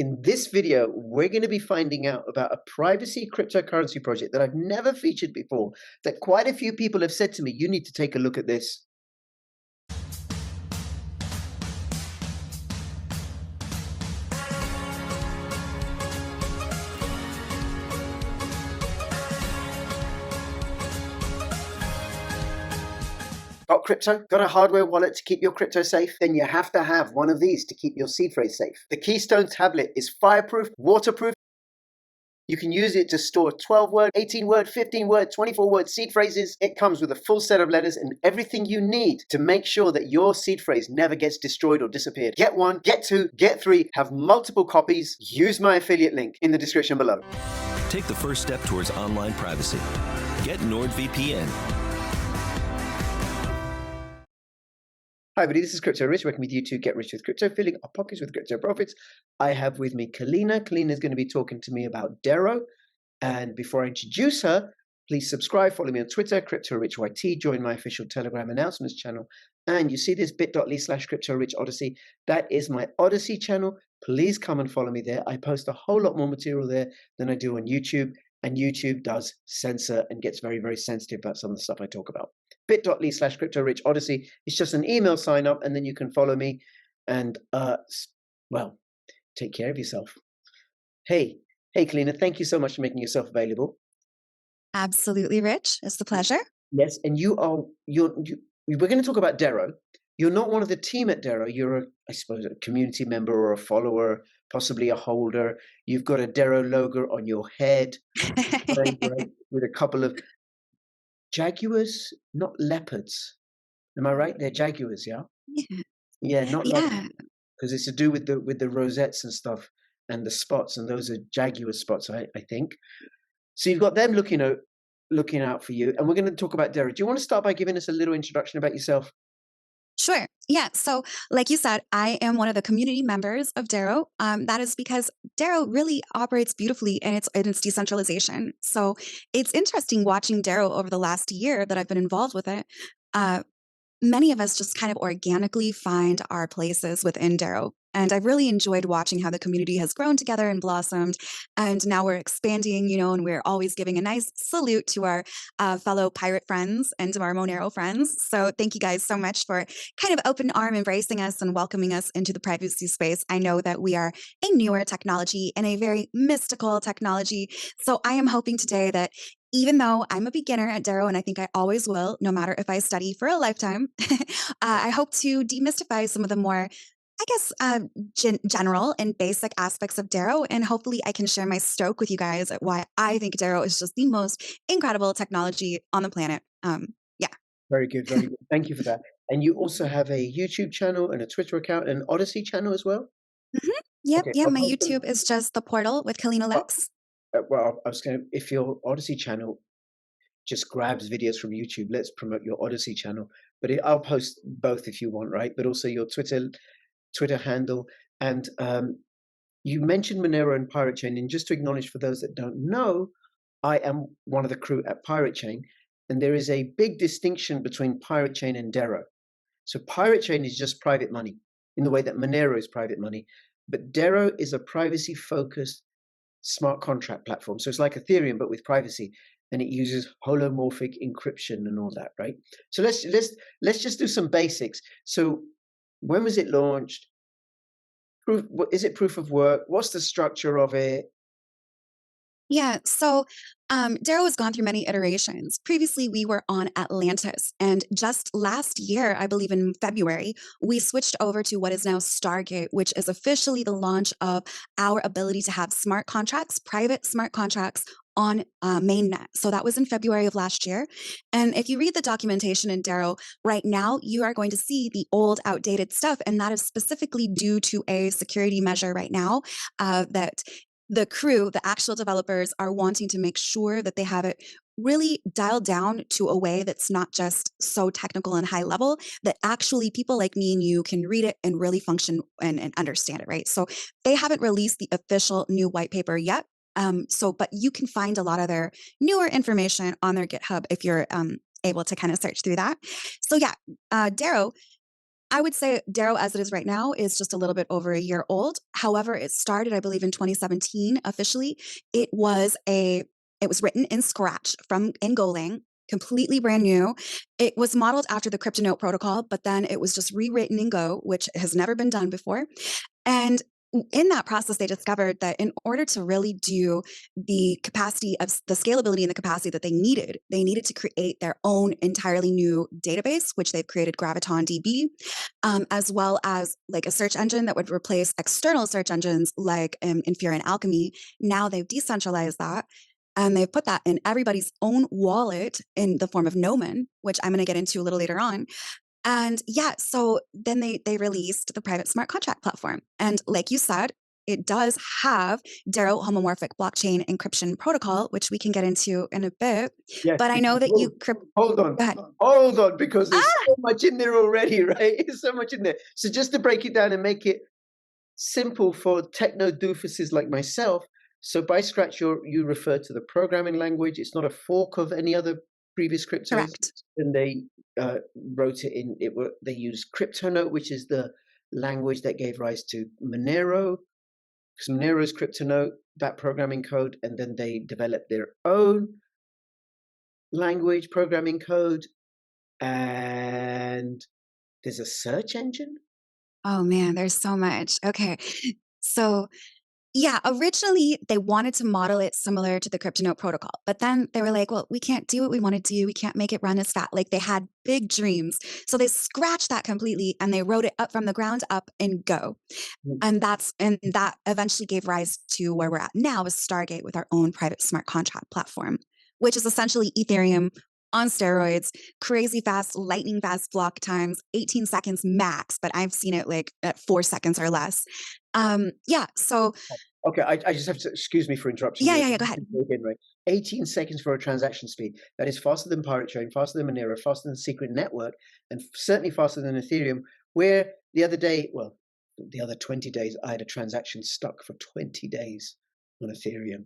In this video, we're going to be finding out about a privacy cryptocurrency project that I've never featured before, that quite a few people have said to me, you need to take a look at this. Got crypto? Got a hardware wallet to keep your crypto safe? Then you have to have one of these to keep your seed phrase safe. The KEYSTONE tablet is fireproof, waterproof. You can use it to store 12-word, 18-word, 15-word, 24-word seed phrases. It comes with a full set of letters and everything you need to make sure that your seed phrase never gets destroyed or disappeared. Get one, get two, get three, have multiple copies. Use my affiliate link in the description below. Take the first step towards online privacy. Get NordVPN. Hi everybody, this is Crypto Rich, working with you to get rich with crypto, filling our pockets with crypto profits. I have with me Kalina. Kalina is going to be talking to me about Dero. And before I introduce her, please subscribe, follow me on Twitter, CryptoRichYT, join my official Telegram announcements channel. And you see this bit.ly/CryptoRichOdyssey. That is my Odyssey channel. Please come and follow me there. I post a whole lot more material there than I do on YouTube. And YouTube does censor and gets very, very sensitive about some of the stuff I talk about. bit.ly/CryptoRichOdyssey. It's just an email sign up, and then you can follow me. And well, take care of yourself. Hey, Kalina, thank you so much for making yourself available. Absolutely, Rich. It's a pleasure. Yes, and we're going to talk about Dero. You're not one of the team at Dero. You're, I suppose, a community member or a follower, possibly a holder. You've got a Dero logo on your head, right, with a couple of jaguars, not leopards. Am I right? They're jaguars, yeah? Yeah, not leopards, because it's to do with the rosettes and stuff and the spots, and those are jaguar spots, I think. So you've got them looking out for you, and we're going to talk about Dero. Do you want to start by giving us a little introduction about yourself? Sure. Yeah. So like you said, I am one of the community members of Dero. That is because Dero really operates beautifully in its decentralization. So it's interesting watching Dero over the last year that I've been involved with it. Many of us just kind of organically find our places within Dero. And I've really enjoyed watching how the community has grown together and blossomed. And now we're expanding, and we're always giving a nice salute to our fellow pirate friends and to our Monero friends. So thank you guys so much for kind of open arm embracing us and welcoming us into the privacy space. I know that we are a newer technology and a very mystical technology. So I am hoping today that even though I'm a beginner at Dero, and I think I always will, no matter if I study for a lifetime, I hope to demystify some of the more, I guess, general and basic aspects of Dero, and hopefully I can share my stoke with you guys at why I think Dero is just the most incredible technology on the planet. Yeah. Very good, very good. Thank you for that. And you also have a YouTube channel and a Twitter account and an Odyssey channel as well? Yep. Okay, Yeah, my YouTube is just the portal with Kalina Lux. Well, I was going to, if your Odyssey channel just grabs videos from YouTube, let's promote your Odyssey channel. But I'll post both if you want, right? But also your Twitter handle. And you mentioned Monero and Pirate Chain. And just to acknowledge for those that don't know, I am one of the crew at Pirate Chain. And there is a big distinction between Pirate Chain and Dero. So Pirate Chain is just private money in the way that Monero is private money. But Dero is a privacy-focused smart contract platform. So it's like Ethereum, but with privacy. And it uses holomorphic encryption and all that, right? So let's just do some basics. So when was it launched? Is it proof of work? What's the structure of it? Yeah, so Dero has gone through many iterations. Previously, we were on Atlantis, and just last year, I believe in February, we switched over to what is now Stargate, which is officially the launch of our ability to have smart contracts, private smart contracts on mainnet. So that was in February of last year. And if you read the documentation in Dero, right now, you are going to see the old, outdated stuff, and that is specifically due to a security measure right now that the crew, the actual developers, are wanting to make sure that they have it really dialed down to a way that's not just so technical and high level, that actually people like me and you can read it and really function and understand it, right? So they haven't released the official new white paper yet. But you can find a lot of their newer information on their GitHub if you're able to kind of search through that. So yeah, Dero I would say Dero, as it is right now, is just a little bit over a year old. However, it started, I believe, in 2017 officially. It was written in Scratch from in Golang, completely brand new. It was modeled after the CryptoNote protocol, but then it was just rewritten in Go, which has never been done before. And in that process, they discovered that in order to really do the capacity of the scalability and the capacity that they needed to create their own entirely new database, which they've created Graviton DB, as well as like a search engine that would replace external search engines like Infura and Alchemy. Now they've decentralized that. And they've put that in everybody's own wallet in the form of Nomen, which I'm going to get into a little later on. And yeah, so then they released the private smart contract platform. And like you said, it does have Dero homomorphic blockchain encryption protocol, which we can get into in a bit. Yes, But I know that you hold on, go ahead. hold on, because there's so much in there already, right? There's so much in there. So just to break it down and make it simple for techno doofuses like myself. So by Scratch, you refer to the programming language. It's not a fork of any other previous cryptos. Correct. And they wrote it in. They used CryptoNote, which is the language that gave rise to Monero. Because Monero is CryptoNote, that programming code, and then they developed their own language programming code. And there's a search engine. Oh man, there's so much. Okay. So yeah, originally they wanted to model it similar to the CryptoNote protocol, but then they were like, well, we can't do what we want to do. We can't make it run as fast. Like they had big dreams. So they scratched that completely and they wrote it up from the ground up in Go. And that eventually gave rise to where we're at now is Stargate with our own private smart contract platform, which is essentially Ethereum on steroids, crazy fast, lightning fast block times, 18 seconds max, but I've seen it like at 4 seconds or less. Yeah, so okay, I just have to excuse me for interrupting. Yeah, go ahead. Again, right? 18 seconds for a transaction speed. That is faster than Pirate Chain, faster than Monero, faster than Secret Network, and certainly faster than Ethereum. Where the other 20 days, I had a transaction stuck for 20 days on Ethereum.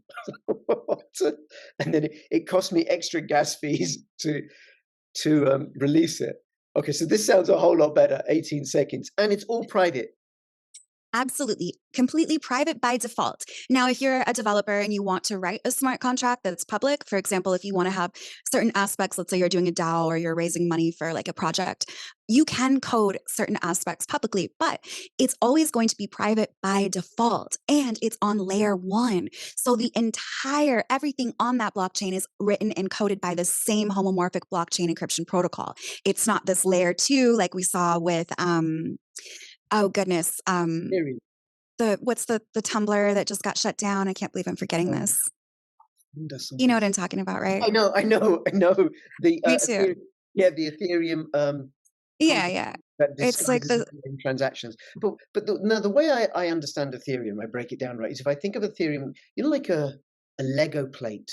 And then it cost me extra gas fees to release it. Okay, so this sounds a whole lot better, 18 seconds. And it's all private. Absolutely. Completely private by default. Now, if you're a developer and you want to write a smart contract that's public, for example, if you want to have certain aspects, let's say you're doing a DAO or you're raising money for like a project, you can code certain aspects publicly, but it's always going to be private by default and it's on layer 1. So the entire everything on that blockchain is written and coded by the same homomorphic blockchain encryption protocol. It's not this layer 2 like we saw with oh goodness. What's the Tumblr that just got shut down? I can't believe I'm forgetting this. You know what I'm talking about, right? I know. The Me too. the Ethereum. Yeah. It's like the transactions. But the way I understand Ethereum, I break it down, right, is if I think of Ethereum, like a Lego plate.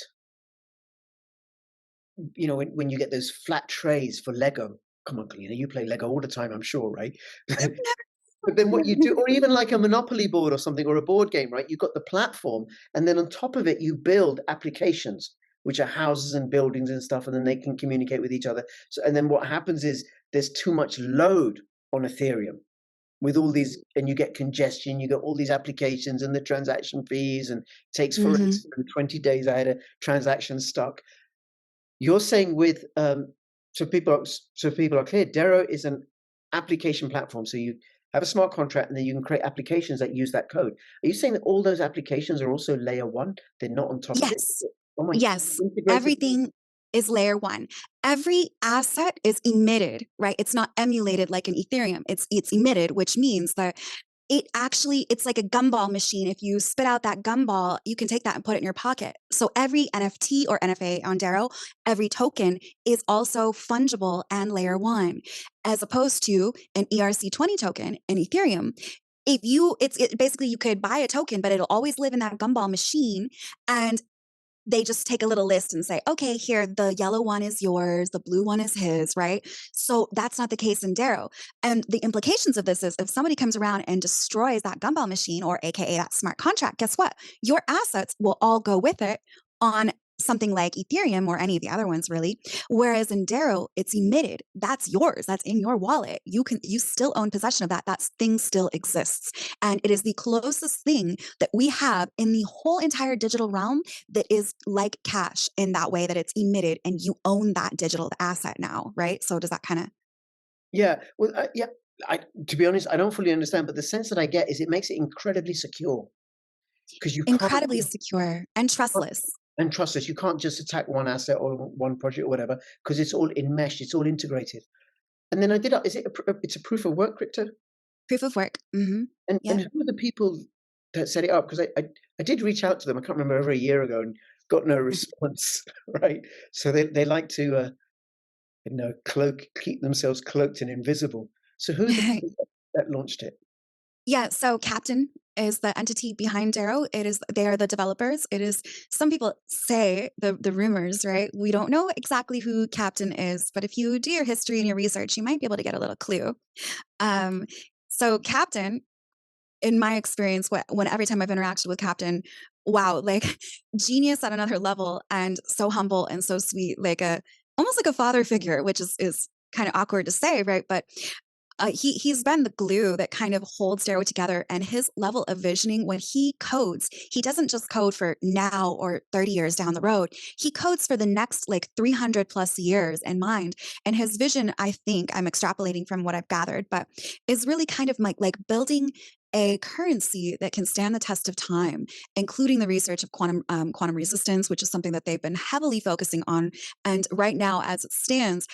When you get those flat trays for Lego. Come on, Kalina, you play Lego all the time, I'm sure, right? But then what you do, or even like a Monopoly board or something, or a board game, right? You've got the platform, and then on top of it, you build applications, which are houses and buildings and stuff, and then they can communicate with each other. So, and then what happens is there's too much load on Ethereum with all these, and you get congestion, you get all these applications and the transaction fees, and it takes for 20 days. I had a transaction stuck. You're saying with so people are clear, Dero is an application platform. So you have a smart contract, and then you can create applications that use that code. Are you saying that all those applications are also layer 1? They're not on top of it? Oh my yes. Everything is layer 1. Every asset is emitted, right? It's not emulated like in Ethereum. It's emitted, which means that it's like a gumball machine. If you spit out that gumball, you can take that and put it in your pocket. So every NFT or NFA on Dero, every token is also fungible and layer 1, as opposed to an ERC20 token in Ethereum. Basically you could buy a token, but it'll always live in that gumball machine, and they just take a little list and say, okay, here, the yellow one is yours, the blue one is his, right? So that's not the case in Dero. And the implications of this is if somebody comes around and destroys that gumball machine, or AKA that smart contract, guess what? Your assets will all go with it on something like Ethereum or any of the other ones really. Whereas in Dero, it's emitted. That's yours. That's in your wallet. You still own possession of that. That thing still exists. And it is the closest thing that we have in the whole entire digital realm that is like cash in that way that it's emitted and you own that digital asset now, right? So does that kind of Yeah. Well, yeah. To be honest, I don't fully understand, but the sense that I get is it makes it incredibly secure because you can't incredibly secure and trustless. and trust us. You can't just attack one asset or one project or whatever because it's all enmeshed. It's all integrated. And then I did. Is it? It's a proof of work crypto. Proof of work. And Yeah. who are the people that set it up? Because I did reach out to them. I can't remember over a year ago and got no response. Right. So they like to keep themselves cloaked and invisible. So who are the people that launched it? Yeah, so Captain is the entity behind Dero. They are the developers. It is some people say the rumors, right? We don't know exactly who Captain is, but if you do your history and your research, you might be able to get a little clue. Um, so Captain, in my experience, when every time I've interacted with Captain, wow, like genius at another level and so humble and so sweet, like a almost like a father figure, which is kind of awkward to say, right? But he's been the glue that kind of holds Dero together, and his level of visioning when he codes, he doesn't just code for now or 30 years down the road. He codes for the next like 300 plus years in mind. And his vision, I think, I'm extrapolating from what I've gathered, but is really kind of like building a currency that can stand the test of time, including the research of quantum resistance, which is something that they've been heavily focusing on. And right now, as it stands,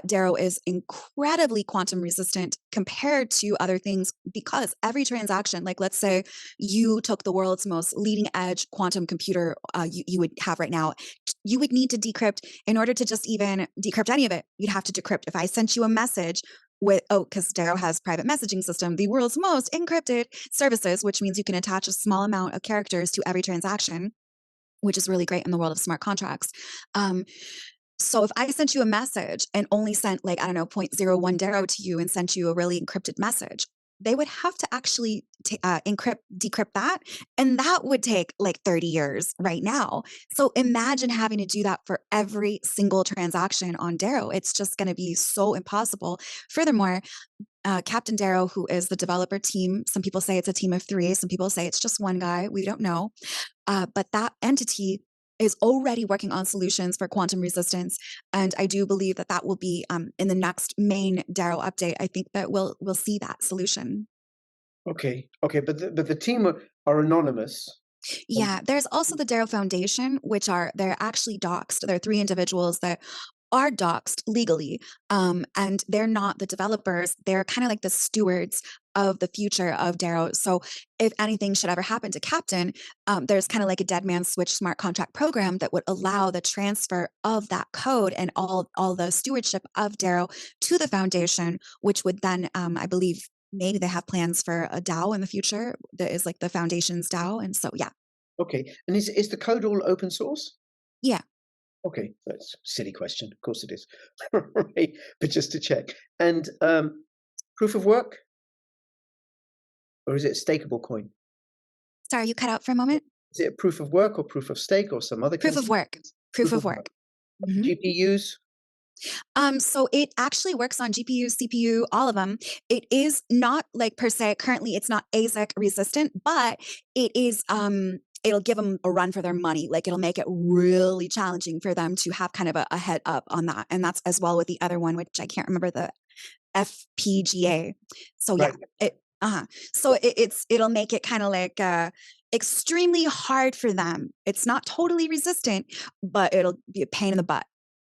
Dero is incredibly quantum resistant compared to other things because every transaction, like let's say you took the world's most leading edge quantum computer you would have right now, you would need to decrypt in order to just even decrypt any of it. You'd have to decrypt. If I sent you a message because Dero has private messaging system, the world's most encrypted services, which means you can attach a small amount of characters to every transaction, which is really great in the world of smart contracts. So if I sent you a message and only sent like, I don't know, 0.01 Dero to you and sent you a really encrypted message, they would have to actually decrypt that. And that would take like 30 years right now. So imagine having to do that for every single transaction on Dero. It's just going to be so impossible. Furthermore, Captain Dero, who is the developer team, some people say it's a team of 3, some people say it's just one guy. We don't know. But that entity is already working on solutions for quantum resistance, and I do believe that that will be in the next main Dero update. I think that we'll see that solution. Okay, but the team are anonymous. Yeah, there's also the Dero Foundation, which they're actually doxed. There are 3 individuals that are doxed legally, and they're not the developers. They're kind of like the stewards of the future of Dero. So if anything should ever happen to Captain, there's kind of like a dead man switch smart contract program that would allow the transfer of that code and all the stewardship of Dero to the foundation, which would then, I believe, maybe they have plans for a DAO in the future that is like the foundation's DAO. And so, yeah. Okay, and is the code all open source? Yeah. Okay, that's a silly question. Of course it is. Right, but just to check. And proof of work? Or is it a stakeable coin? Sorry, you cut out for a moment. Is it a proof of work or proof of stake or some other Proof of concept? work. Proof of work. Mhm. GPUs? So it actually works on GPU, CPU, all of them. It is not like per se, currently it's not ASIC resistant, but it is, it'll give them a run for their money. Like it'll make it really challenging for them to have kind of a head up on that. And that's as well with the other one, which I can't remember the FPGA. So yeah, Right. it'll make it kind of like, extremely hard for them. It's not totally resistant, but it'll be a pain in the butt.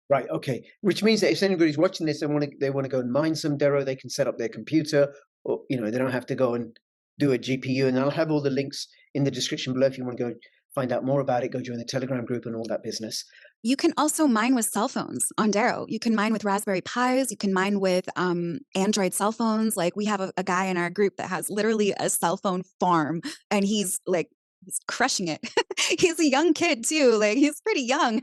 Right. Okay. Which means that if anybody's watching this and they want to go and mine some Dero, they can set up their computer, or they don't have to go and do a GPU. And I'll have all the links in the description below if you want to go find out more about it. Go join the Telegram group and all that business. You can also mine with cell phones on Dero. You can mine with Raspberry Pis. You can mine with Android cell phones. Like we have a guy in our group that has literally a cell phone farm, and he's crushing it. He's a young kid too. Like he's pretty young.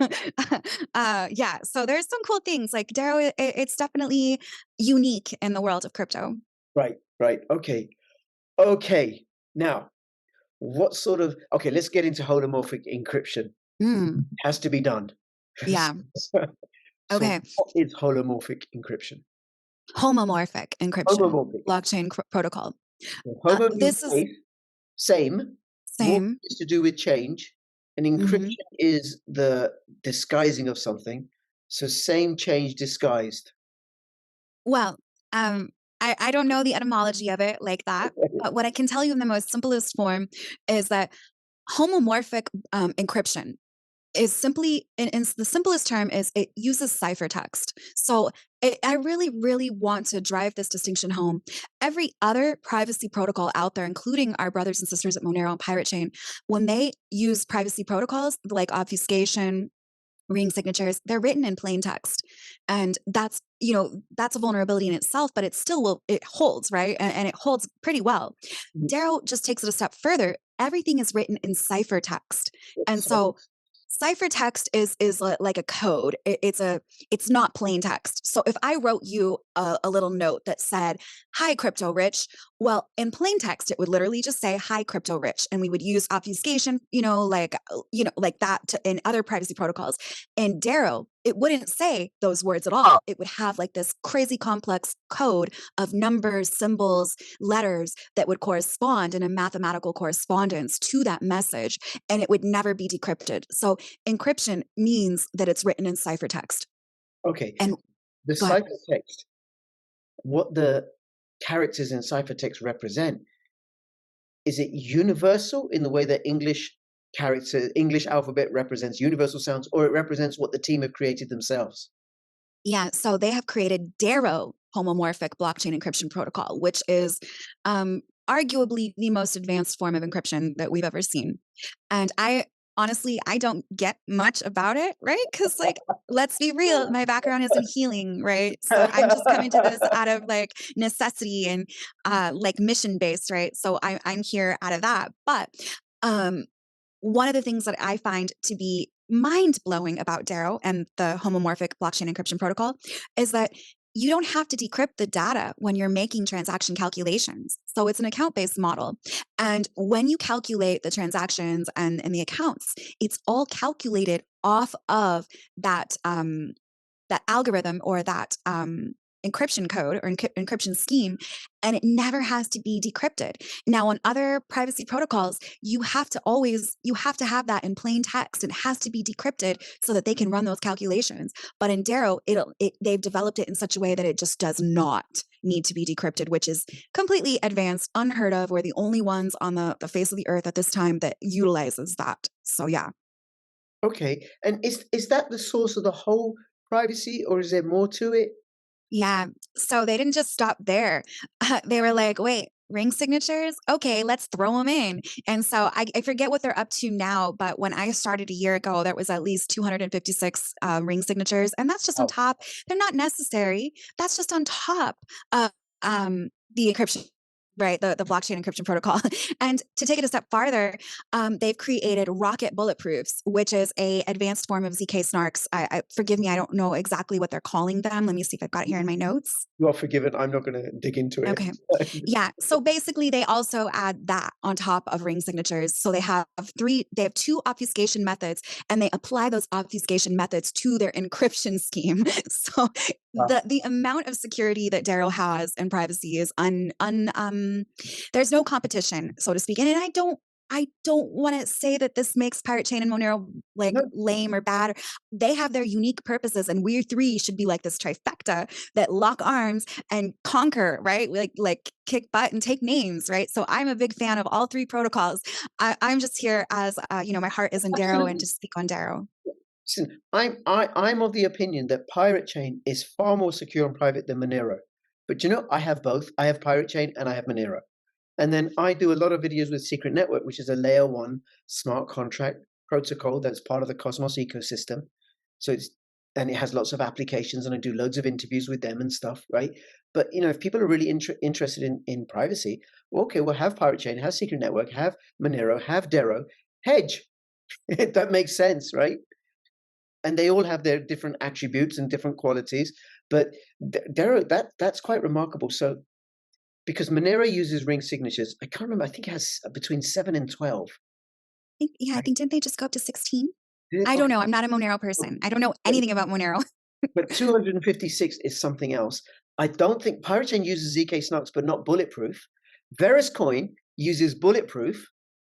Yeah. So there's some cool things. Like Dero, it's definitely unique in the world of crypto. Right. Okay. Now, what sort of let's get into holomorphic encryption. Mm, Has to be done. yeah. So Okay. what is holomorphic encryption? Homomorphic encryption, Homomorphic. blockchain protocol. So homo means This is safe, same. Morphic same. is to do with change, and Hmm. encryption is the disguising of something. So same, change, disguised. Well, um, I don't know the etymology of it like that, but what I can tell you in the most simplest form is that homomorphic encryption is simply, in the simplest term, is it uses ciphertext. So I really, really want to drive this distinction home. Every other privacy protocol out there, including our brothers and sisters at Monero and Pirate Chain, when they use privacy protocols like obfuscation, ring signatures, they're written in plain text. And that's, that's a vulnerability in itself, but it still will, it holds, right? And it holds pretty well. Dero just takes it a step further. Everything is written in ciphertext. And So, so ciphertext is like a code. It's not plain text. So if I wrote you a little note that said, "Hi, Crypto Rich," well, in plain text, it would literally just say, "Hi, Crypto Rich," and we would use obfuscation, like that in other privacy protocols. In Dero, it wouldn't say those words at all. It would have like this crazy complex code of numbers, symbols, letters that would correspond in a mathematical correspondence to that message, and it would never be decrypted. So encryption means that it's written in ciphertext. okay, And the go ahead. ciphertext, what the characters in ciphertext represent, is it universal in the way that English alphabet represents universal sounds, or it represents what the team have created themselves? Yeah, so they have created Dero homomorphic blockchain encryption protocol, which is arguably the most advanced form of encryption that we've ever seen. And I don't get much about it, right? Because, like, let's be real, my background is in healing, right? So I'm just coming to this out of like necessity and like mission based, right? So I'm here out of that. But um, one of the things that I find to be mind blowing about Dero and the homomorphic blockchain encryption protocol is that you don't have to decrypt the data when you're making transaction calculations. So it's an account based model. And when you calculate the transactions and the accounts, it's all calculated off of that algorithm or that encryption code or encryption scheme, and it never has to be decrypted. Now, on other privacy protocols, you have to have that in plain text. It has to be decrypted so that they can run those calculations. But in Dero, they've developed it in such a way that it just does not need to be decrypted, which is completely advanced, unheard of. We're the only ones on the face of the earth at this time that utilizes that. So yeah. Okay, and is that the source of the whole privacy, or is there more to it? Yeah. So they didn't just stop there. They were like, wait, ring signatures? Okay, let's throw them in. And so I forget what they're up to now, but when I started a year ago, there was at least 256 ring signatures. And that's just on Oh, top. They're not necessary. That's just on top of the encryption. Right, the blockchain encryption protocol. And to take it a step farther, they've created rocket bulletproofs, which is a advanced form of ZK snarks. Forgive me, I don't know exactly what they're calling them. Let me see if I've got it here in my notes. you are forgiven. I'm not going to dig into it. Okay. Yeah. So basically they also add that on top of ring signatures. So they have two obfuscation methods and they apply those obfuscation methods to their encryption scheme. So Wow. the amount of security that Dero has and privacy is there's no competition, so to speak. And I don't want to say that this makes Pirate Chain and Monero like No, lame or bad. They have their unique purposes, and we three should be like this trifecta that lock arms and conquer, right? Like kick butt and take names, right? So I'm a big fan of all three protocols. I'm just here as my heart is in Dero and absolutely. to speak on Dero. Listen, I'm of the opinion that Pirate Chain is far more secure and private than Monero. But you know, I have both. I have Pirate Chain and I have Monero. And then I do a lot of videos with Secret Network, which is a layer one smart contract protocol that's part of the Cosmos ecosystem. So and it has lots of applications, and I do loads of interviews with them and stuff, right? But you know, if people are really interested in privacy, well, okay, well, have Pirate Chain, have Secret Network, have Monero, have Dero, hedge. That makes sense, right? And they all have their different attributes and different qualities. But Dero, that's quite remarkable. So because Monero uses ring signatures, I can't remember. I think it has between 7 and 12. I Right? think didn't they just go up to 16? I don't Okay, know. I'm not a Monero person. I don't know but anything about Monero. but 256 is something else. I don't think Pirate Chain uses ZK snarks, but not bulletproof. Veruscoin uses bulletproof,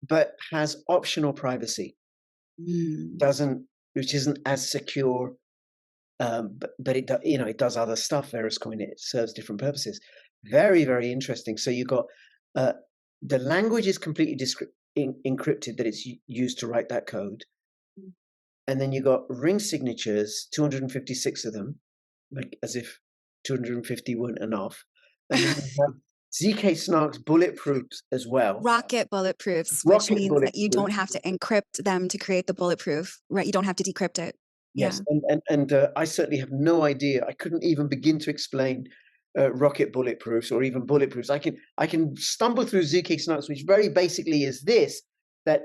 but has optional privacy. Mm. Doesn't, which isn't as secure. But it it does other stuff. Veruscoin, it serves different purposes. Very, very interesting. So you got the language is completely encrypted that it's used to write that code, and then you got ring signatures, 256 of them, like as if 250 weren't enough, and then you have ZK snarks bulletproofs as well. Rocket bulletproofs, which Rocket means that you bulletproof. don't have to encrypt them to create the bulletproof, right? You don't have to decrypt it. Yes, Yeah. and I certainly have no idea. I couldn't even begin to explain rocket bulletproofs or even bulletproofs. I can stumble through ZK snarks, which very basically is this: that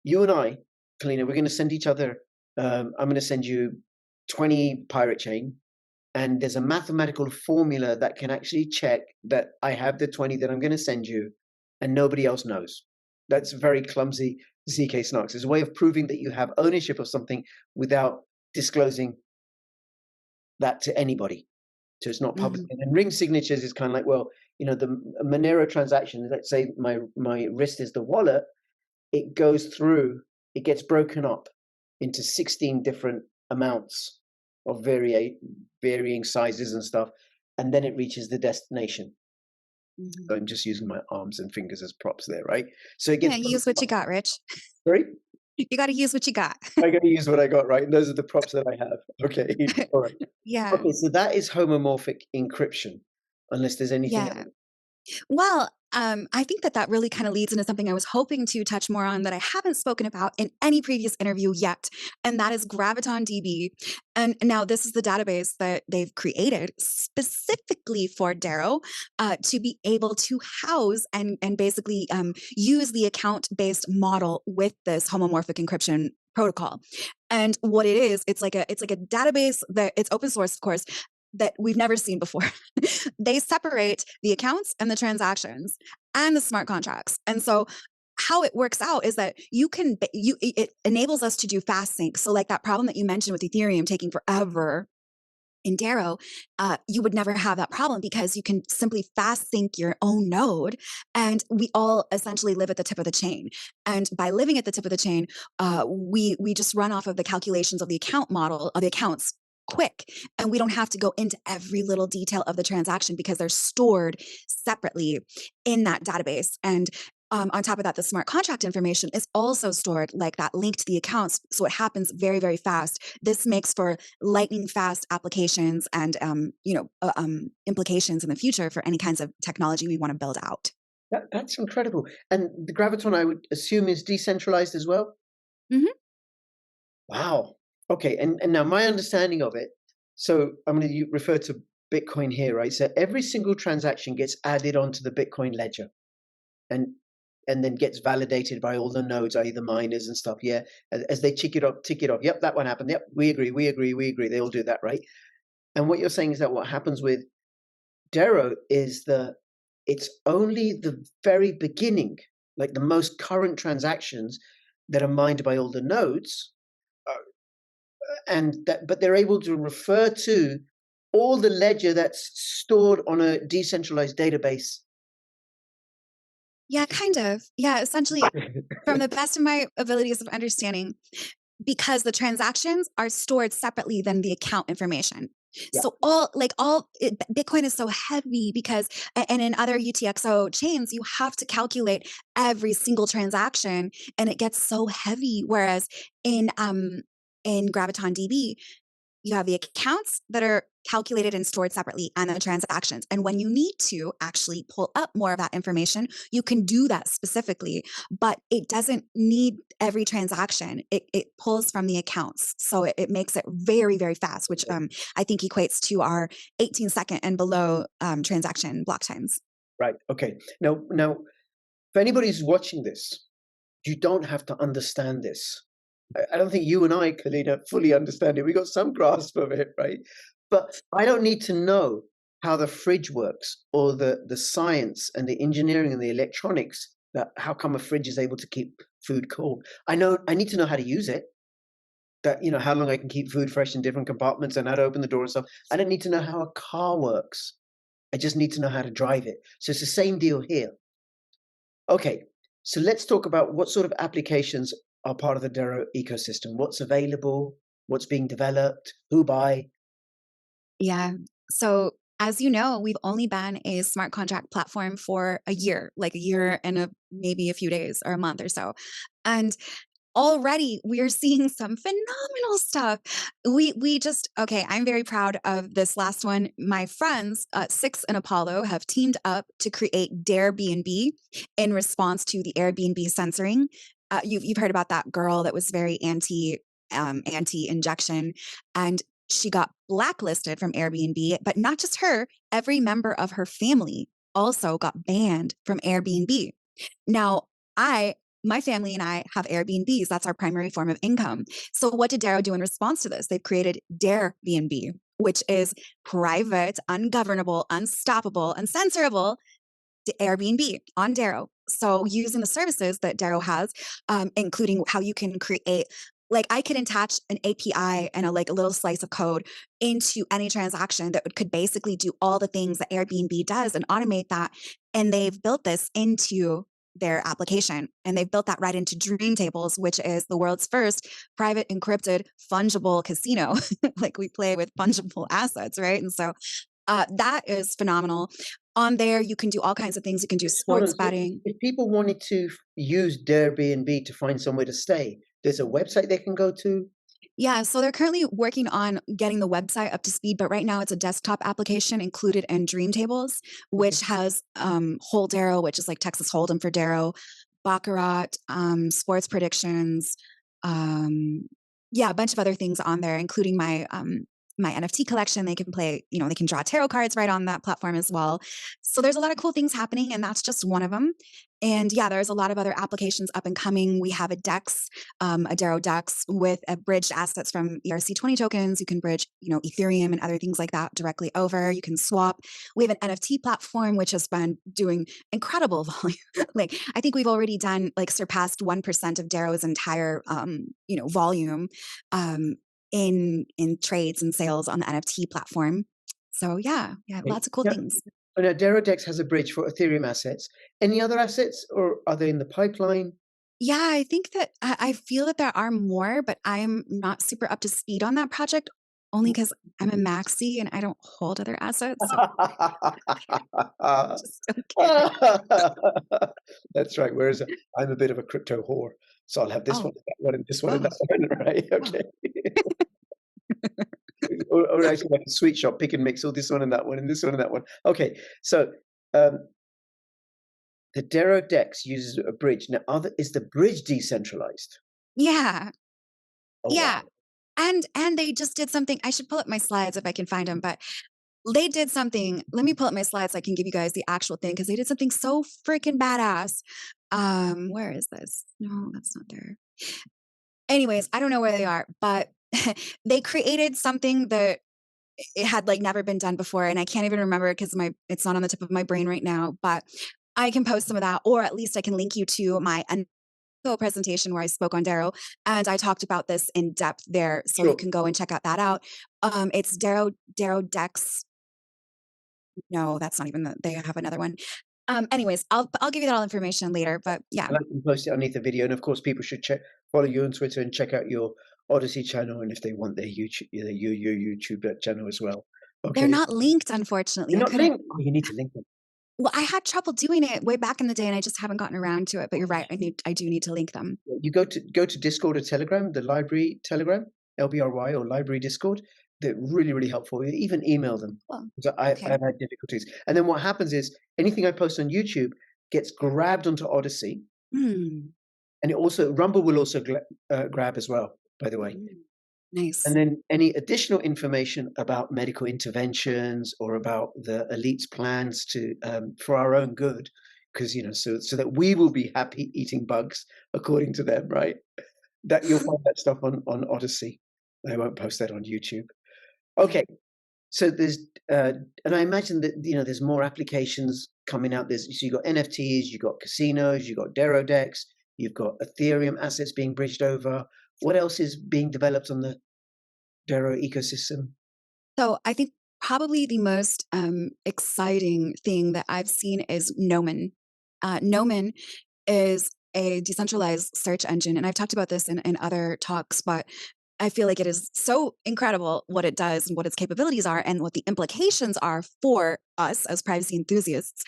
you and I, Kalina, we're going to send each other. I'm going to send you 20 Pirate Chain, and there's a mathematical formula that can actually check that I have the 20 that I'm going to send you, and nobody else knows. That's very clumsy ZK snarks. It's a way of proving that you have ownership of something without disclosing that to anybody. So it's not public. Mhm. And then ring signatures is kind of like, well, the Monero transaction, let's say my wrist is the wallet, it goes through, it gets broken up into 16 different amounts of varying sizes and stuff, and then it reaches the destination. Mhm. So I'm just using my arms and fingers as props there, right? So it Yeah, gets use what you got, Rich. sorry, You got to use what you got. I got to use what I got, right? And those are the props that I have. Okay, all right. Yeah. Okay, so that is homomorphic encryption, unless there's anything Yeah. else. Well, I think that that really kind of leads into something I was hoping to touch more on that I haven't spoken about in any previous interview yet, and that is Graviton DB. And now this is the database that they've created specifically for Dero to be able to house and basically use the account-based model with this homomorphic encryption protocol. And what it is, it's like a database that it's open source, of course, that we've never seen before. They separate the accounts and the transactions and the smart contracts. And so how it works out is that it enables us to do fast sync. So like that problem that you mentioned with Ethereum taking forever in Dero, you would never have that problem because you can simply fast sync your own node, and we all essentially live at the tip of the chain. And by living at the tip of the chain, we just run off of the calculations of the account model of the accounts quick, and we don't have to go into every little detail of the transaction because they're stored separately in that database. And on top of that, the smart contract information is also stored like that, linked to the accounts. So it happens very, very fast. This makes for lightning fast applications and implications in the future for any kinds of technology we want to build out. That's incredible. And the Graviton, I would assume, is decentralized as well. Mhm. Wow. Okay. And now my understanding of it. So I'm going to refer to Bitcoin here, right? So every single transaction gets added onto the Bitcoin ledger, and then gets validated by all the nodes, i.e. the miners and stuff. Yeah. As they tick it off. Yep, that one happened. Yep, we agree. They all do that, right? And what you're saying is that what happens with Dero is it's only the very beginning, like the most current transactions that are mined by all the nodes, but they're able to refer to all the ledger that's stored on a decentralized database. Yeah, kind of. Yeah, essentially, from the best of my abilities of understanding, because the transactions are stored separately than the account information. Yeah. So Bitcoin is so heavy because, and in other UTXO chains, you have to calculate every single transaction, and it gets so heavy. Whereas in Graviton DB, you have the accounts that are calculated and stored separately and the transactions. And when you need to actually pull up more of that information, you can do that specifically, but it doesn't need every transaction. It pulls from the accounts. So it makes it very, very fast, which I think equates to our 18-second and below transaction block times. Right. Okay. Now, if anybody's watching this, you don't have to understand this. I don't think you and I, Kalina, fully understand it. We got some grasp of it, right? But I don't need to know how the fridge works or the science and the engineering and the electronics, that how come a fridge is able to keep food cold. I know I need to know how to use it. That, you know, how long I can keep food fresh in different compartments and how to open the door and stuff. I don't need to know how a car works. I just need to know how to drive it. So it's the same deal here. Okay, so let's talk about what sort of applications are part of the Dero ecosystem. What's available? What's being developed? Who by? Yeah. So, as you know, we've only been a smart contract platform for a year, like a year and maybe a few days or a month or so. And already we are seeing some phenomenal stuff. We just okay, I'm very proud of this last one. My friends, Six and Apollo, have teamed up to create Darebnb in response to the Airbnb censoring. You've heard about that girl that was very anti injection, and she got blacklisted from Airbnb. But not just her, every member of her family also got banned from Airbnb. Now, my family and I have Airbnbs. That's our primary form of income. So what did Dero do in response to this? They've created Darebnb, which is private, ungovernable, unstoppable, uncensorable Airbnb on Dero. So using the services that Dero has, including how you can create, like I could attach an API and a little slice of code into any transaction that could basically do all the things that Airbnb does and automate that. And they've built this into their application, and they've built that right into Dream Tables, which is the world's first private encrypted fungible casino. Like we play with fungible assets, right? And so that is phenomenal. On there, you can do all kinds of things. You can do sports betting. If people wanted to use Airbnb to find somewhere to stay, there's a website they can go to. Yeah, so they're currently working on getting the website up to speed, but right now it's a desktop application included in Dream Tables, which has Holdero, which is like Texas Hold'em for Dero, Baccarat, sports predictions, yeah, a bunch of other things on there, including my NFT collection. They can play, they can draw tarot cards right on that platform as well. So there's a lot of cool things happening, and that's just one of them. And yeah, there's a lot of other applications up and coming. We have a DEX, a Dero DEX with bridged assets from ERC20 tokens. You can bridge, Ethereum and other things like that directly over. You can swap. We have an NFT platform, which has been doing incredible volume. I think we've already done surpassed 1% of Dero's entire, volume. In trades and sales on the NFT platform. So yeah, lots of cool things. Now, Dero DEX has a bridge for Ethereum assets. Any other assets, or are they in the pipeline? Yeah, I think that I feel that there are more, but I'm not super up to speed on that project, only because I'm a maxi and I don't hold other assets. So That's right. Whereas I'm a bit of a crypto whore, so I'll have this one, that one, and this one, and that one. Right? Okay. or actually, like a sweet shop, pick and mix all this one and that one, and this one and that one. Okay, so the Dero DEX uses a bridge. Now, is the bridge decentralized? Yeah. Oh, yeah. Wow. And they just did something. I should pull up my slides if I can find them, but they did something. Let me pull up my slides so I can give you guys the actual thing, because they did something so freaking badass. Where is this? No, that's not there. Anyways, I don't know where they are, but they created something that it had never been done before, and I can't even remember because it's not on the tip of my brain right now. But I can post some of that, or at least I can link you to my presentation where I spoke on Dero, and I talked about this in depth there, so you can go and check that out. It's Dero DEX. No, that's not even they have another one. Anyways, I'll give you that all information later. But yeah, and I can post it underneath the video, and of course, people should follow you on Twitter and check out your Odyssey channel, and if they want their YouTube, your YouTube channel as well. Okay. They're not linked, unfortunately. They're not linked. Oh, you need to link them. Well, I had trouble doing it way back in the day, and I just haven't gotten around to it. But you're right; I do need to link them. You go to Discord or Telegram, the library Telegram, LBRY or library Discord. They're really, really helpful. You even email them. Because I've had difficulties. And then what happens is anything I post on YouTube gets grabbed onto Odyssey, and it also Rumble will also grab as well. By the way. Nice. And then any additional information about medical interventions or about the elite's plans to for our own good, because so that we will be happy eating bugs according to them, right? That you'll find that stuff on Odyssey. I won't post that on YouTube. Okay, so there's and I imagine that there's more applications coming out. So you got NFTs, you got casinos, you got Dero DEX, You've got Ethereum assets being bridged over. What else is being developed on the Dero ecosystem? So I think probably the most exciting thing that I've seen is Nomen. Nomen is a decentralized search engine, and I've talked about this in other talks, but I feel like it is so incredible what it does and what its capabilities are and what the implications are for us as privacy enthusiasts.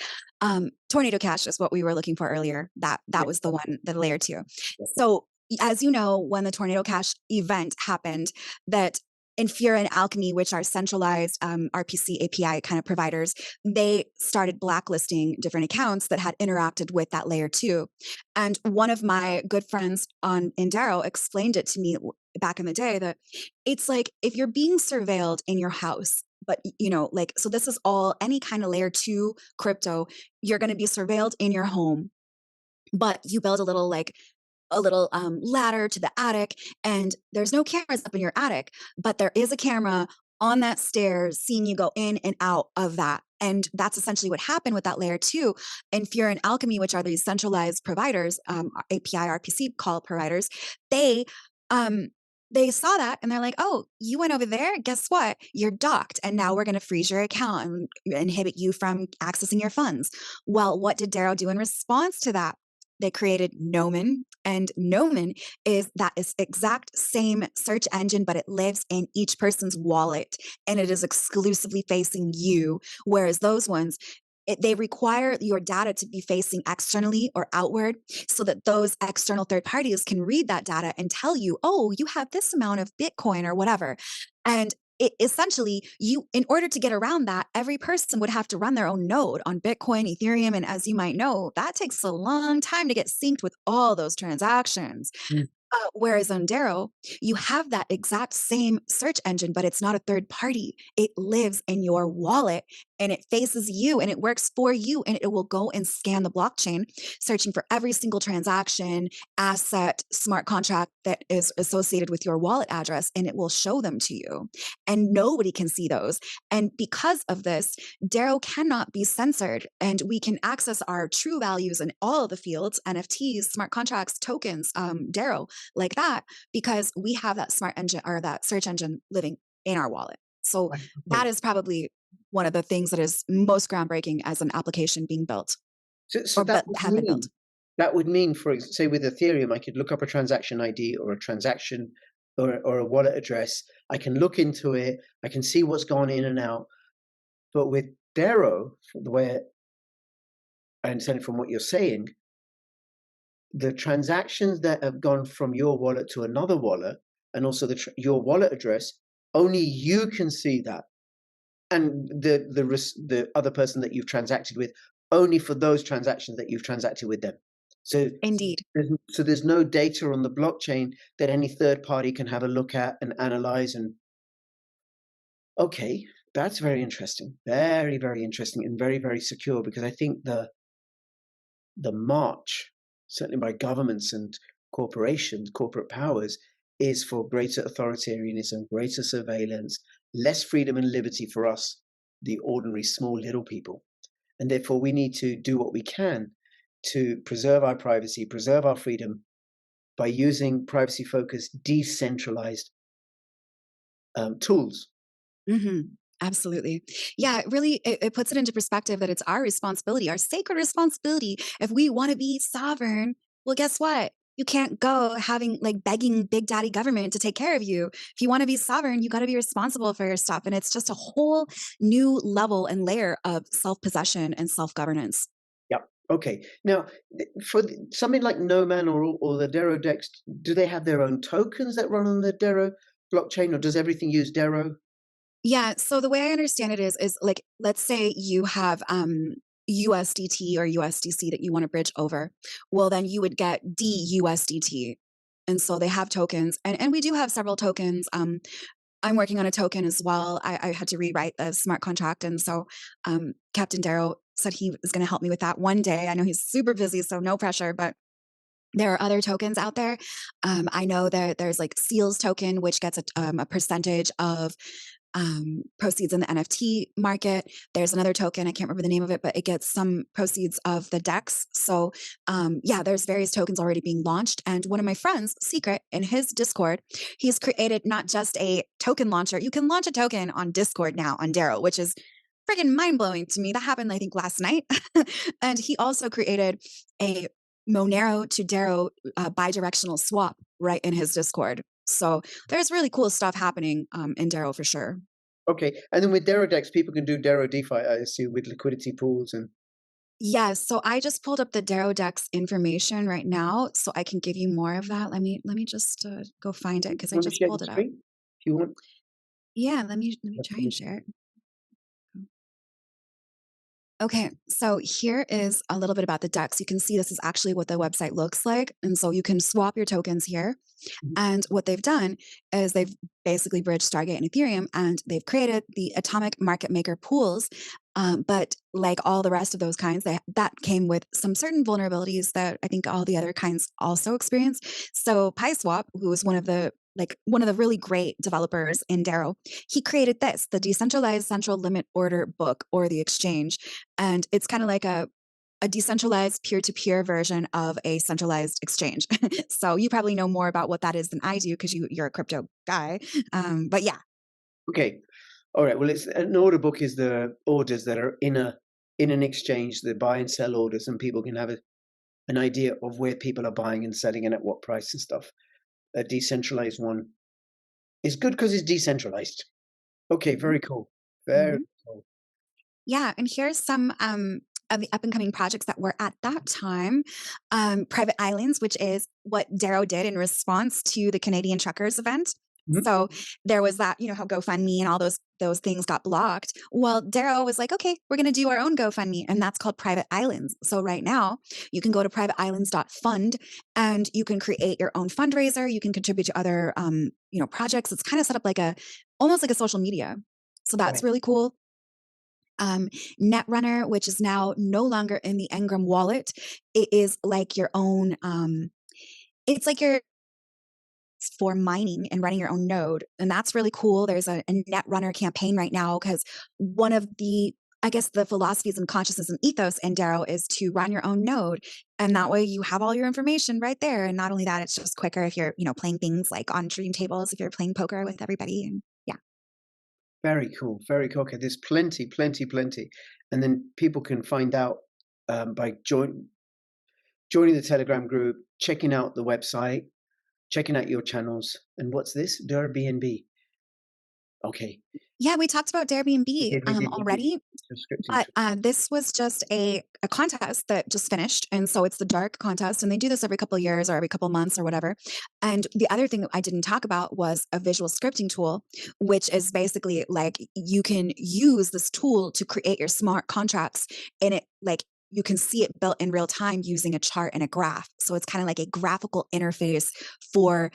Tornado Cash is what we were looking for earlier. That Yeah, was the one, the layer two. yeah. So as you know, when the Tornado Cash event happened, that Infura and Alchemy, which are centralized RPC API kind of providers, they started blacklisting different accounts that had interacted with that layer two. And one of my good friends on Indaro explained it to me back in the day that it's like if you're being surveilled in your house, but you know, like, so this is all any kind of layer two crypto, you're going to be surveilled in your home, but you build a little ladder to the attic, and there's no cameras up in your attic, but there is a camera on that stairs seeing you go in and out of that. And that's essentially what happened with that layer two. And Fear and Alchemy, which are these centralized providers, API, RPC call providers, they um, they saw that and they're like, oh, you went over there. Guess what? You're docked. And now we're going to freeze your account and inhibit you from accessing your funds. Well, what did Darrow do in response to that? They created Nomen, and Nomen is that is exact same search engine, but it lives in each person's wallet and it is exclusively facing you. Whereas those ones, they require your data to be facing externally or outward so that those external third parties can read that data and tell you, oh, you have this amount of Bitcoin or whatever. And it essentially, you, in order to get around that, every person would have to run their own node on Bitcoin, Ethereum, and as you might know, that takes a long time to get synced with all those transactions. Mm. Whereas on Darrow, you have that exact same search engine, but it's not a third party. It lives in your wallet and it faces you and it works for you, and it will go and scan the blockchain, searching for every single transaction, asset, smart contract that is associated with your wallet address, and it will show them to you. And nobody can see those. And because of this, Darrow cannot be censored, and we can access our true values in all of the fields, NFTs, smart contracts, tokens, Darrow, like that, because we have that smart engine or that search engine living in our wallet. So Right. that Okay. is probably one of the things that is most groundbreaking as an application being built So or that would have been built. for say with Ethereum, I could look up a transaction ID or a transaction or a wallet address. I can look into it. I can see what's gone in and out. But with Dero, the way I understand it from what you're saying, the transactions that have gone from your wallet to another wallet, and also your wallet address, only you can see that, and the other person that you've transacted with, only for those transactions that you've transacted with them. So Indeed. there's no data on the blockchain that any third party can have a look at and analyze. And okay, that's very interesting, very very interesting, and very very secure, because I think the march, certainly by governments and corporations, corporate powers, is for greater authoritarianism, greater surveillance, less freedom and liberty for us, the ordinary small little people. And therefore, we need to do what we can to preserve our privacy, preserve our freedom by using privacy focused, decentralized tools. Hmm. Absolutely. Yeah, it really, it puts it into perspective that it's our responsibility, our sacred responsibility. If we want to be sovereign, well, guess what? You can't go having like begging big daddy government to take care of you. If you want to be sovereign, you got to be responsible for your stuff. And it's just a whole new level and layer of self possession and self governance. Yep. Okay. Now, for something like Noman or the Dero Dex, do they have their own tokens that run on the Dero blockchain, or does everything use Dero? Yeah. So the way I understand it is like, let's say you have USDT or USDC that you want to bridge over. Well, then you would get DUSDT. And so they have tokens, and we do have several tokens. I'm working on a token as well. I had to rewrite the smart contract. And so Captain Darrow said he was going to help me with that one day. I know he's super busy, so no pressure, but there are other tokens out there. I know that there's like Seals token, which gets a percentage of proceeds in the NFT market. There's another token, I can't remember the name of it, but it gets some proceeds of the DEX. So yeah, there's various tokens already being launched. And one of my friends, Secret, in his Discord, he's created not just a token launcher. You can launch a token on Discord now on Dero, which is freaking mind blowing to me. That happened, I think, last night. And he also created a Monero to Dero bidirectional swap right in his Discord. So there's really cool stuff happening in Dero for sure. Okay, and then with Dero Dex, people can do Dero DeFi, I assume, with liquidity pools and. Yes, so I just pulled up the Dero Dex information right now, so I can give you more of that. Let me just go find it You because I want to just share the pulled it up. screen if you want? Yeah, let me try and share it. Okay, so here is a little bit about the DEX. You can see this is actually what the website looks like. And so you can swap your tokens here. Mhm. And what they've done is they've basically bridged Stargate and Ethereum, and they've created the atomic market maker pools. But like all the rest of those kinds, that came with some certain vulnerabilities that I think all the other kinds also experience. So PySwap, who was one of the really great developers in Dero, he created this, the decentralized central limit order book, or the exchange. And it's kind of like a decentralized peer-to-peer version of a centralized exchange. So you probably know more about what that is than I do because you're a crypto guy. But yeah. Okay, all right. Well, it's an order book is the orders that are in an exchange, the buy and sell orders, and people can have an idea of where people are buying and selling and at what price and stuff. A decentralized one is good because it's decentralized. Okay, very cool. Very Mhm. cool. Yeah, and here's some of the up and coming projects that were at that time. Private Islands, which is what Dero did in response to the Canadian Truckers event. Mhm. So there was that, how GoFundMe and all those things got blocked. Well, Dero was like, okay, we're going to do our own GoFundMe, and that's called Private Islands. So right now, you can go to privateislands.fund and you can create your own fundraiser. You can contribute to other, projects. It's kind of set up almost like a social media. So that's Right. really cool. Netrunner, which is now no longer in the Engram wallet. It is like your own, it's like your for mining and running your own node. And that's really cool. There's a Netrunner campaign right now because one of the, I guess, the philosophies and consciousness and ethos in Dero is to run your own node. And that way you have all your information right there. And not only that, it's just quicker if you're, playing things like on dream tables, if you're playing poker with everybody. And yeah. Very cool. Very cool. Okay, there's plenty, plenty, plenty, and then people can find out by joining the Telegram group, checking out the website, checking out your channels. And what's this? Airbnb. Okay. Yeah, we talked about Airbnb We did. already. Subscripting But to. this was just a contest that just finished. And so it's the dark contest. And they do this every couple of years or every couple of months or whatever. And the other thing that I didn't talk about was a visual scripting tool, which is basically like you can use this tool to create your smart contracts. And it you can see it built in real time using a chart and a graph. So it's kind of like a graphical interface for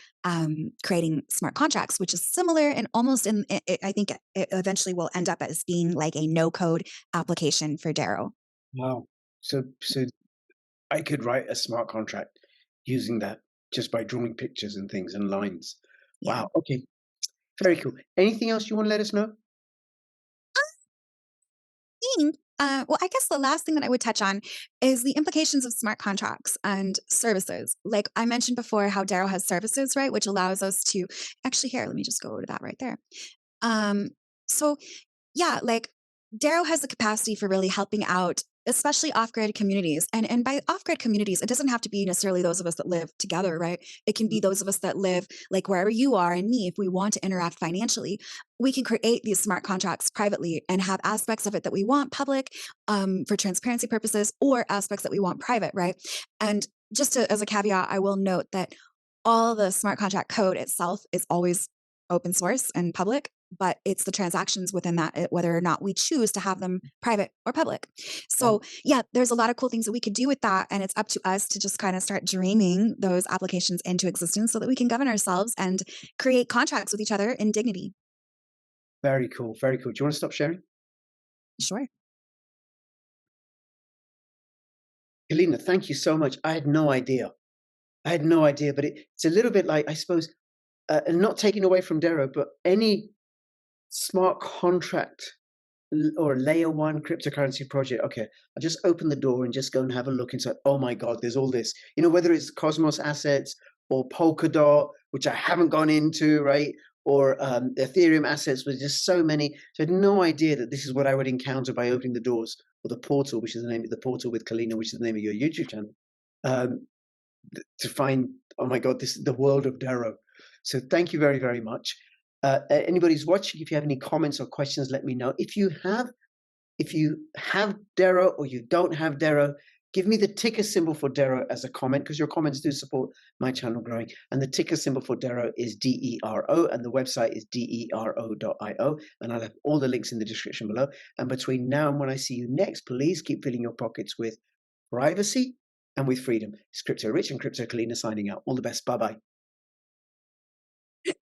creating smart contracts, which is similar and almost I think it eventually will end up as being like a no code application for Dero. Wow. So I could write a smart contract using that just by drawing pictures and things and lines. Yeah. Wow. Okay. Very cool. Anything else you want to let us know? Well, I guess the last thing that I would touch on is the implications of smart contracts and services. Like I mentioned before, how Dero has services, right, which allows us to actually here. Let me just go to that right there. Um, so yeah, like Dero has the capacity for really helping out, especially off-grid communities. And by off-grid communities, it doesn't have to be necessarily those of us that live together, right? It can be those of us that live like wherever you are and me. If we want to interact financially, we can create these smart contracts privately and have aspects of it that we want public for transparency purposes, or aspects that we want private, right? And as a caveat, I will note that all the smart contract code itself is always open source and public, but it's the transactions within that, whether or not we choose to have them private or public. Right. So yeah, there's a lot of cool things that we could do with that. And it's up to us to just kind of start dreaming those applications into existence so that we can govern ourselves and create contracts with each other in dignity. Very cool. Very cool. Do you want to stop sharing? Sure. Kalina, thank you so much. I had no idea. But it's a little bit like, I suppose, not taking away from Dero, but any smart contract or layer one cryptocurrency project. Okay, I just open the door and just go and have a look inside. Oh my God, there's all this. You know, whether it's Cosmos assets or Polkadot, which I haven't gone into, right? Or Ethereum assets with just so many. So I had no idea that this is what I would encounter by opening the doors, or the portal, which is the name of the portal with Kalina, which is the name of your YouTube channel, to find, oh my God, this is the world of Dero. So thank you very, very much. Anybody who's watching, if you have any comments or questions, let me know. If you have Dero or you don't have Dero, give me the ticker symbol for Dero as a comment, because your comments do support my channel growing. And the ticker symbol for Dero is DERO, and the website is dero.io. And I'll have all the links in the description below. And between now and when I see you next, please keep filling your pockets with privacy and with freedom. It's Crypto Rich and Crypto Kalina signing out. All the best. Bye-bye.